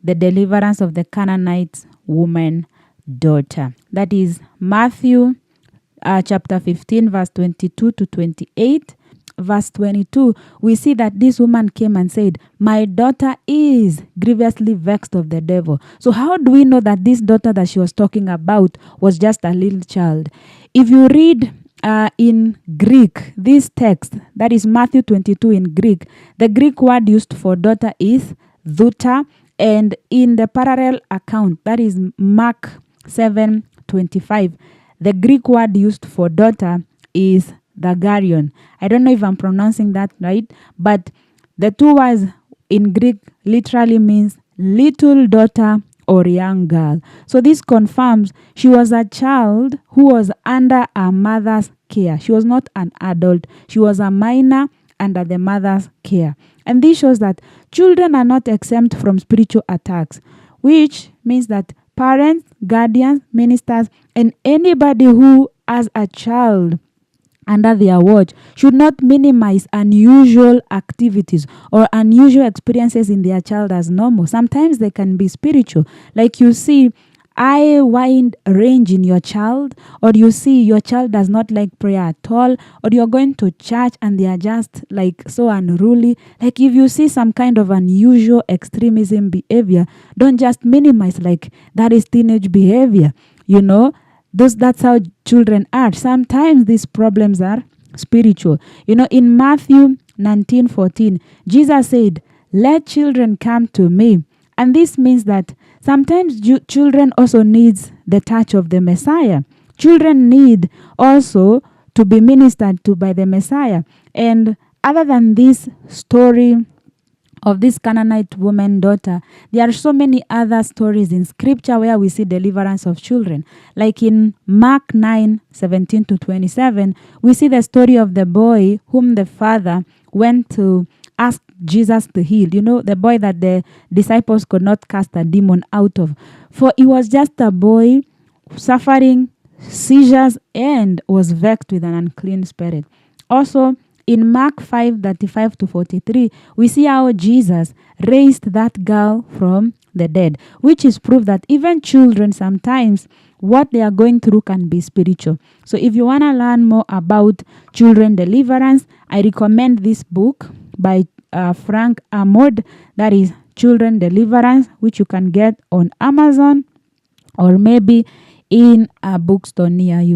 the deliverance of the Canaanite woman daughter. That is Matthew chapter 15, verse 22 to 28. Verse 22, we see that this woman came and said, "My daughter is grievously vexed of the devil." So how do we know that this daughter that she was talking about was just a little child? If you read in Greek, this text, that is Matthew 22 in Greek, the Greek word used for daughter is douta, and in the parallel account, that is Mark 7:25, the Greek word used for daughter is dagarion. I don't know if I'm pronouncing that right, but the two words in Greek literally means little daughter or young girl. So this confirms she was a child who was under a mother's care. She was not an adult. She was a minor under the mother's care. And this shows that children are not exempt from spiritual attacks, which means that parents, guardians, ministers, and anybody who has a child under their watch should not minimize unusual activities or unusual experiences in their child as normal. Sometimes they can be spiritual. Like you see eye wide range in your child, or you see your child does not like prayer at all, or you're going to church and they are just like so unruly. Like if you see some kind of unusual extremism behavior, don't just minimize like that is teenage behavior. You know, that's how children are. Sometimes these problems are spiritual. You know, in Matthew 19:14, Jesus said, "Let children come to me." And this means that sometimes children also needs the touch of the Messiah. Children need also to be ministered to by the Messiah. And other than this story of this Canaanite woman daughter, there are so many other stories in scripture where we see deliverance of children. Like in Mark 9:17 to 27, we see the story of the boy whom the father went to ask Jesus to heal. You know, the boy that the disciples could not cast a demon out of. For he was just a boy suffering seizures and was vexed with an unclean spirit. Also, in Mark 5:35 to 43, we see how Jesus raised that girl from the dead, which is proof that even children sometimes what they are going through can be spiritual. So if you want to learn more about children deliverance, I recommend this book by Frank Amod, that is Children Deliverance, which you can get on Amazon or maybe in a bookstore near you.